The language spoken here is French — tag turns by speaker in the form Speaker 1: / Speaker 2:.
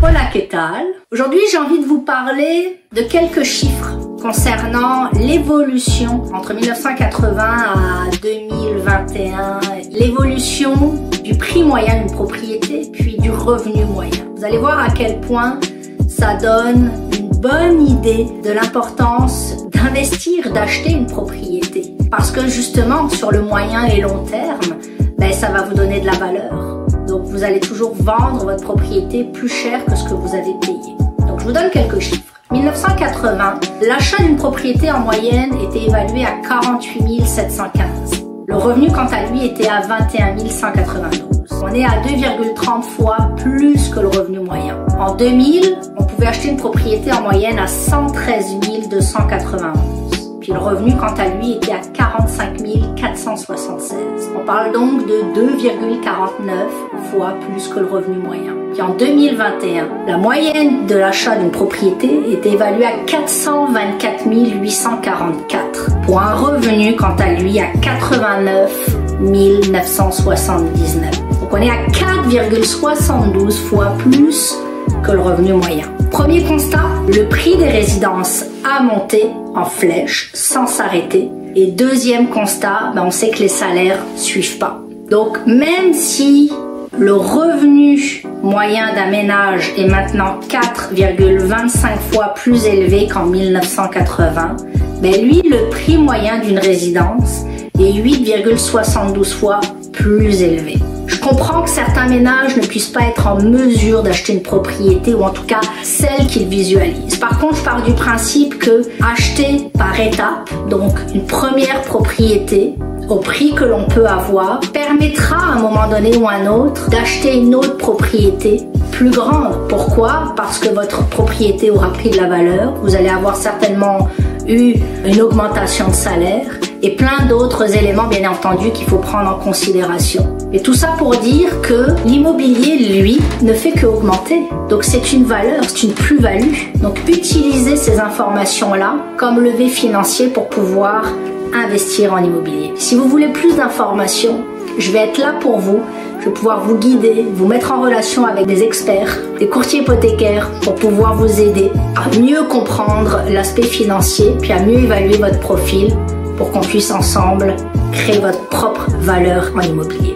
Speaker 1: Hola, ¿qué tal? Aujourd'hui, j'ai envie de vous parler de quelques chiffres concernant l'évolution entre 1980 à 2021, l'évolution du prix moyen d'une propriété, puis du revenu moyen. Vous allez voir à quel point ça donne une bonne idée de l'importance d'investir, d'acheter une propriété. Parce que justement, sur le moyen et long terme, ça va vous donner de la valeur. Donc vous allez toujours vendre votre propriété plus cher que ce que vous avez payé. Donc je vous donne quelques chiffres. 1980, l'achat d'une propriété en moyenne était évalué à 48 715. Le revenu quant à lui était à 21 192. On est à 2,30 fois plus que le revenu moyen. En 2000, on pouvait acheter une propriété en moyenne à 113 291. Puis le revenu, quant à lui, était à 45 476. On parle donc de 2,49 fois plus que le revenu moyen. Puis en 2021, la moyenne de l'achat d'une propriété était évaluée à 424 844 pour un revenu, quant à lui, à 89 979. Donc on est à 4,72 fois plus que le revenu moyen. Premier constat, le prix des résidences a monté en flèche sans s'arrêter. Et deuxième constat, on sait que les salaires suivent pas. Donc même si le revenu moyen d'un ménage est maintenant 4,25 fois plus élevé qu'en 1980, lui, le prix moyen d'une résidence est 8,72 fois plus élevé. Je comprends que certains ménages ne puissent pas être en mesure d'acheter une propriété, ou en tout cas celle qu'ils visualisent. Par contre, je pars du principe que acheter par étapes, donc une première propriété au prix que l'on peut avoir, permettra à un moment donné ou à un autre d'acheter une autre propriété plus grande. Pourquoi? Parce que votre propriété aura pris de la valeur, vous allez avoir certainement eu une augmentation de salaire et plein d'autres éléments, bien entendu, qu'il faut prendre en considération. Et tout ça pour dire que l'immobilier, lui, ne fait qu'augmenter. Donc c'est une valeur, c'est une plus-value. Donc utilisez ces informations-là comme levier financier pour pouvoir investir en immobilier. Si vous voulez plus d'informations, je vais être là pour vous. Je vais pouvoir vous guider, vous mettre en relation avec des experts, des courtiers hypothécaires pour pouvoir vous aider à mieux comprendre l'aspect financier, puis à mieux évaluer votre profil pour qu'on puisse ensemble créer votre propre valeur en immobilier.